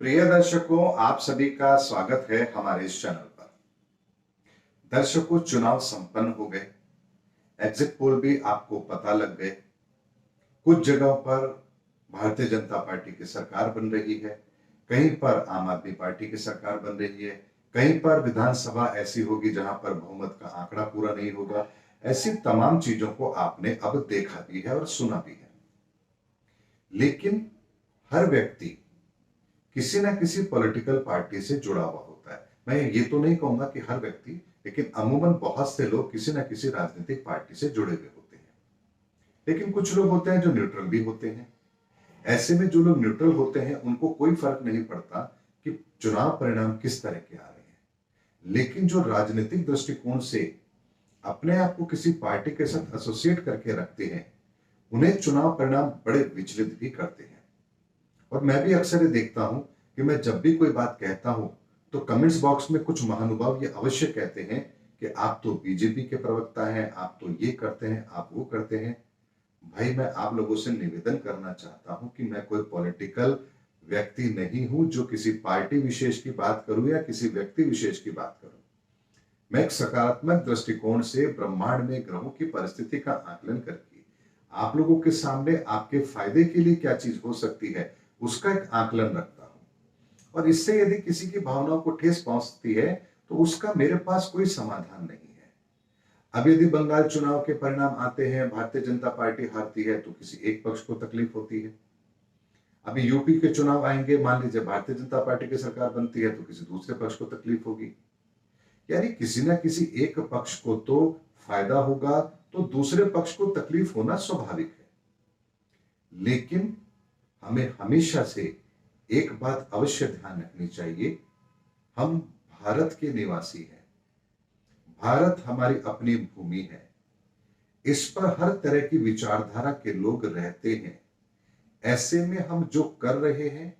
प्रिय दर्शकों, आप सभी का स्वागत है हमारे इस चैनल पर। दर्शकों, चुनाव संपन्न हो गए, एग्जिट पोल भी आपको पता लग गए। कुछ जगहों पर भारतीय जनता पार्टी की सरकार बन रही है, कहीं पर आम आदमी पार्टी की सरकार बन रही है, कहीं पर विधानसभा ऐसी होगी जहां पर बहुमत का आंकड़ा पूरा नहीं होगा। ऐसी तमाम चीजों को आपने अब देखा भी है और सुना भी है। लेकिन हर व्यक्ति किसी ना किसी पॉलिटिकल पार्टी से जुड़ा हुआ होता है। मैं ये तो नहीं कहूंगा कि हर व्यक्ति, लेकिन अमूमन बहुत से लोग किसी ना किसी राजनीतिक पार्टी से जुड़े हुए होते हैं। लेकिन कुछ लोग होते हैं जो न्यूट्रल भी होते हैं। ऐसे में जो लोग न्यूट्रल होते हैं उनको कोई फर्क नहीं पड़ता कि चुनाव परिणाम किस तरह के आ रहे हैं। लेकिन जो राजनीतिक दृष्टिकोण से अपने आप को किसी पार्टी के साथ एसोसिएट करके रखते हैं, उन्हें चुनाव परिणाम बड़े विचलित भी करते हैं। और मैं भी अक्सर ये देखता हूं कि मैं जब भी कोई बात कहता हूं तो कमेंट्स बॉक्स में कुछ महानुभाव ये अवश्य कहते हैं कि आप तो बीजेपी के प्रवक्ता हैं, आप तो ये करते हैं, आप वो करते हैं। भाई, मैं आप लोगों से निवेदन करना चाहता हूं कि मैं कोई पॉलिटिकल व्यक्ति नहीं हूं जो किसी पार्टी विशेष की बात करूं या किसी व्यक्ति विशेष की बात करूं। मैं एक सकारात्मक दृष्टिकोण से ब्रह्मांड में ग्रहों की परिस्थिति का आकलन करके आप लोगों के सामने आपके फायदे के लिए क्या चीज हो सकती है उसका एक आकलन रखता हूं। और इससे यदि किसी की भावनाओं को ठेस पहुंचती है तो उसका मेरे पास कोई समाधान नहीं है। अब यदि बंगाल चुनाव के परिणाम आते हैं, भारतीय जनता पार्टी हारती है तो किसी एक पक्ष को तकलीफ होती है। अभी यूपी के चुनाव आएंगे, मान लीजिए भारतीय जनता पार्टी की सरकार बनती है तो किसी दूसरे पक्ष को तकलीफ होगी। यानी किसी ना किसी एक पक्ष को तो फायदा होगा तो दूसरे पक्ष को तकलीफ होना स्वाभाविक है। लेकिन हमें हमेशा से एक बात अवश्य ध्यान रखनी चाहिए, हम भारत के निवासी हैं। भारत हमारी अपनी भूमि है। इस पर हर तरह की विचारधारा के लोग रहते हैं। ऐसे में हम जो कर रहे हैं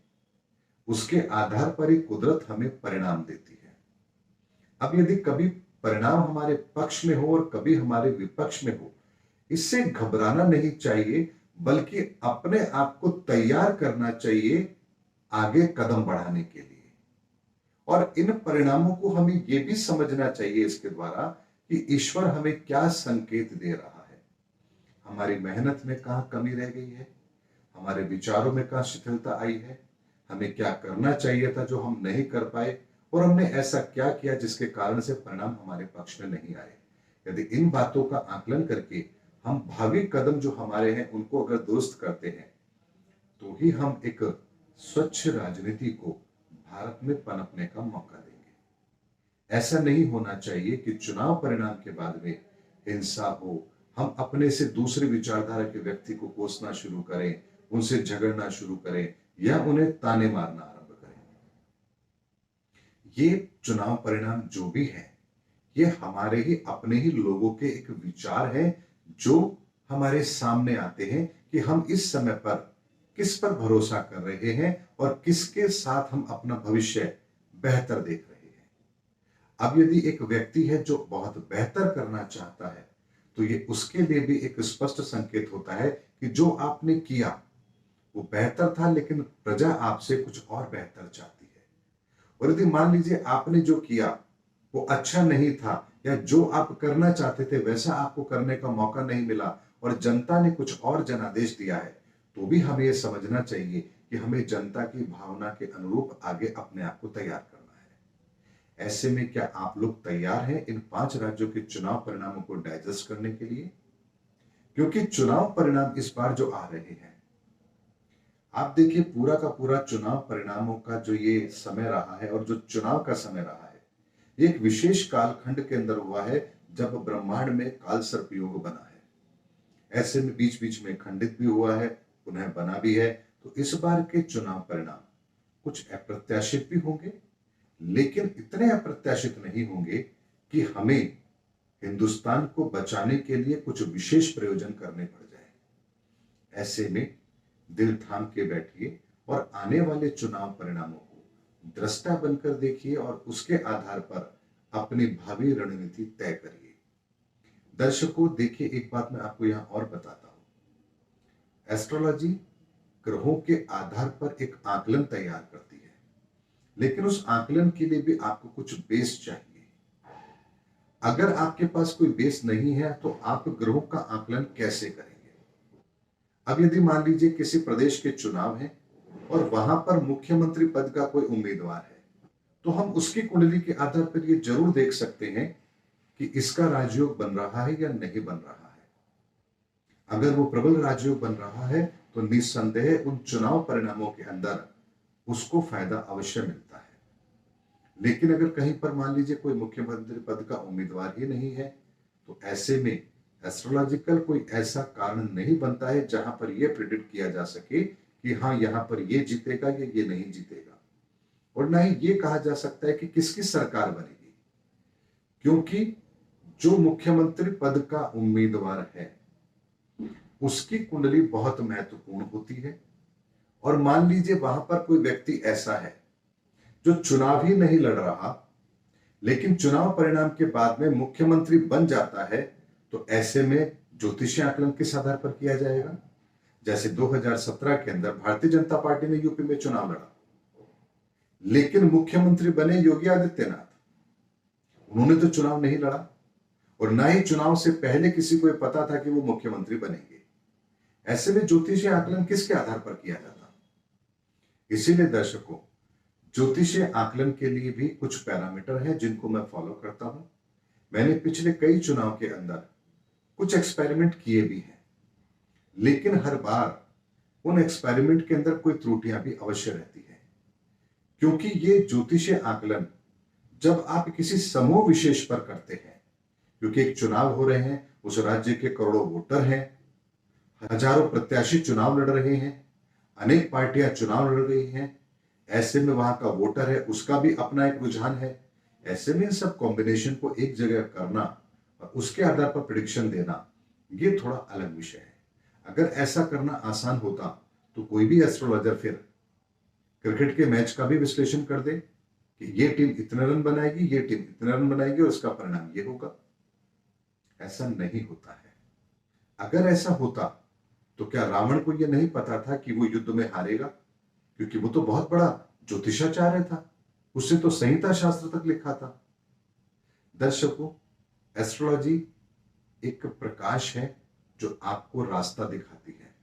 उसके आधार पर ही कुदरत हमें परिणाम देती है। अब यदि कभी परिणाम हमारे पक्ष में हो और कभी हमारे विपक्ष में हो, इससे घबराना नहीं चाहिए, बल्कि अपने आप को तैयार करना चाहिए आगे कदम बढ़ाने के लिए। और इन परिणामों को हमें यह भी समझना चाहिए इसके द्वारा कि ईश्वर हमें क्या संकेत दे रहा है। हमारी मेहनत में कहां कमी रह गई है, हमारे विचारों में कहां शिथिलता आई है, हमें क्या करना चाहिए था जो हम नहीं कर पाए, और हमने ऐसा क्या किया जिसके कारण से परिणाम हमारे पक्ष में नहीं आए। यदि इन बातों का आकलन करके हम भावी कदम जो हमारे हैं उनको अगर दुरुस्त करते हैं तो ही हम एक स्वच्छ राजनीति को भारत में पनपने का मौका देंगे। ऐसा नहीं होना चाहिए कि चुनाव परिणाम के बाद में हिंसा हो, हम अपने से दूसरे विचारधारा के व्यक्ति को कोसना शुरू करें, उनसे झगड़ना शुरू करें या उन्हें ताने मारना आरंभ करें। ये चुनाव परिणाम जो भी है, ये हमारे ही अपने ही लोगों के एक विचार है जो हमारे सामने आते हैं कि हम इस समय पर किस पर भरोसा कर रहे हैं और किसके साथ हम अपना भविष्य बेहतर देख रहे हैं। अब यदि एक व्यक्ति है जो बहुत बेहतर करना चाहता है तो ये उसके लिए भी एक स्पष्ट संकेत होता है कि जो आपने किया वो बेहतर था, लेकिन प्रजा आपसे कुछ और बेहतर चाहती है। और यदि मान लीजिए आपने जो किया वो अच्छा नहीं था, या जो आप करना चाहते थे वैसा आपको करने का मौका नहीं मिला और जनता ने कुछ और जनादेश दिया है, तो भी हमें यह समझना चाहिए कि हमें जनता की भावना के अनुरूप आगे अपने आप को तैयार करना है। ऐसे में क्या आप लोग तैयार हैं इन 5 राज्यों के चुनाव परिणामों को डाइजेस्ट करने के लिए? क्योंकि चुनाव परिणाम इस बार जो आ रहे हैं, आप देखिए पूरा का पूरा चुनाव परिणामों का जो ये समय रहा है और जो चुनाव का समय रहा है, ये एक विशेष कालखंड के अंदर हुआ है जब ब्रह्मांड में काल सर्प योग बना है। ऐसे में बीच बीच में खंडित भी हुआ है, पुनः बना भी है। तो इस बार के चुनाव परिणाम कुछ अप्रत्याशित भी होंगे, लेकिन इतने अप्रत्याशित नहीं होंगे कि हमें हिंदुस्तान को बचाने के लिए कुछ विशेष प्रयोजन करने पड़ जाए। ऐसे में दिल थाम के बैठिए और आने वाले चुनाव परिणामों को दृष्टा बनकर देखिए और उसके आधार पर अपनी भावी रणनीति तय करिए। दर्शकों, देखिए एक बात मैं आपको यहां और बताता हूं। एस्ट्रोलॉजी ग्रहों के आधार पर एक आकलन तैयार करती है। लेकिन उस आकलन के लिए भी आपको कुछ बेस चाहिए। अगर आपके पास कोई बेस नहीं है तो आप ग्रहों का आकलन कैसे करेंगे? अब यदि मान लीजिए किसी प्रदेश के चुनाव है और वहां पर मुख्यमंत्री पद का कोई उम्मीदवार है, तो हम उसकी कुंडली के आधार पर यह जरूर देख सकते हैं कि इसका राजयोग बन रहा है या नहीं बन रहा है। अगर वो प्रबल राजयोग बन रहा है तो निस्संदेह उन चुनाव परिणामों के अंदर उसको फायदा अवश्य मिलता है। लेकिन अगर कहीं पर मान लीजिए कोई मुख्यमंत्री पद का उम्मीदवार ही नहीं है, तो ऐसे में एस्ट्रोलॉजिकल कोई ऐसा कारण नहीं बनता है जहां पर यह प्रिडिक्ट किया जा सके कि हाँ यहां पर ये जीतेगा या ये नहीं जीतेगा, और ना ही ये कहा जा सकता है कि किसकी सरकार बनेगी, क्योंकि जो मुख्यमंत्री पद का उम्मीदवार है उसकी कुंडली बहुत महत्वपूर्ण होती है। और मान लीजिए वहां पर कोई व्यक्ति ऐसा है जो चुनाव ही नहीं लड़ रहा, लेकिन चुनाव परिणाम के बाद में मुख्यमंत्री बन जाता है, तो ऐसे में ज्योतिषीय आकलन किस आधार पर किया जाएगा? जैसे 2017 के अंदर भारतीय जनता पार्टी ने यूपी में चुनाव लड़ा, लेकिन मुख्यमंत्री बने योगी आदित्यनाथ। उन्होंने तो चुनाव नहीं लड़ा और ना ही चुनाव से पहले किसी को पता था कि वो मुख्यमंत्री बनेंगे। ऐसे में ज्योतिषीय आकलन किसके आधार पर किया जाता? इसीलिए दर्शकों, ज्योतिषीय आकलन के लिए भी कुछ पैरामीटर हैं जिनको मैं फॉलो करता हूं। मैंने पिछले कई चुनाव के अंदर कुछ एक्सपेरिमेंट किए भी हैं, लेकिन हर बार उन एक्सपेरिमेंट के अंदर कोई त्रुटियां भी अवश्य रहती है, क्योंकि ये ज्योतिषीय आकलन जब आप किसी समूह विशेष पर करते हैं, क्योंकि एक चुनाव हो रहे हैं, उस राज्य के करोड़ों वोटर हैं, हजारों प्रत्याशी चुनाव लड़ रहे हैं, अनेक पार्टियां चुनाव लड़ रही हैं, ऐसे में वहां का वोटर है उसका भी अपना एक रुझान है। ऐसे में सब कॉम्बिनेशन को एक जगह करना और उसके आधार पर प्रेडिक्शन देना, ये थोड़ा अलग विषय है। अगर ऐसा करना आसान होता तो कोई भी एस्ट्रोलॉजर फिर क्रिकेट के मैच का भी विश्लेषण कर दे कि ये टीम इतने रन बनाएगी, ये टीम इतने रन बनाएगी और उसका परिणाम ये होगा। ऐसा नहीं होता है। अगर ऐसा होता तो क्या रावण को यह नहीं पता था कि वो युद्ध में हारेगा? क्योंकि वो तो बहुत बड़ा ज्योतिषाचार्य था, उसने तो संहिता शास्त्र तक लिखा था। दर्शकों, एस्ट्रोलॉजी एक प्रकाश है जो आपको रास्ता दिखाती है।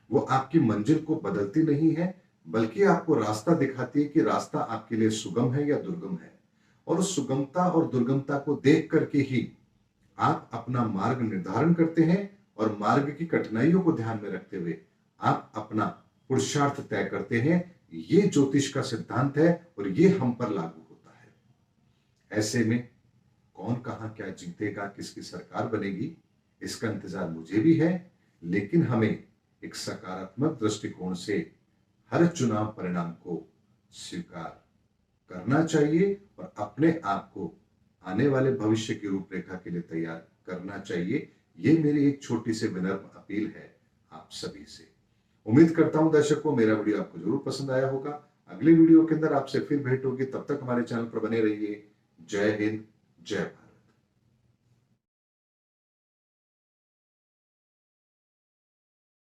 वो आपकी मंजिल को बदलती नहीं है, बल्कि आपको रास्ता दिखाती है कि रास्ता आपके लिए सुगम है या दुर्गम है। और उस सुगमता और दुर्गमता को देख करके ही आप अपना मार्ग निर्धारण करते हैं और मार्ग की कठिनाइयों को ध्यान में रखते हुए आप अपना पुरुषार्थ तय करते हैं। ये ज्योतिष का सिद्धांत है और ये हम पर लागू होता है। ऐसे में कौन कहां क्या जीतेगा, किसकी सरकार बनेगी, इसका इंतजार मुझे भी है, लेकिन हमें एक सकारात्मक दृष्टिकोण से हर चुनाव परिणाम को स्वीकार करना चाहिए और अपने आप को आने वाले भविष्य की रूपरेखा के लिए तैयार करना चाहिए। ये मेरी एक छोटी सी विनम्र अपील है आप सभी से। उम्मीद करता हूं दर्शकों मेरा वीडियो आपको जरूर पसंद आया होगा। अगले वीडियो के अंदर आपसे फिर भेंट होगी, तब तक हमारे चैनल पर बने रहिए। जय हिंद, जय भारत।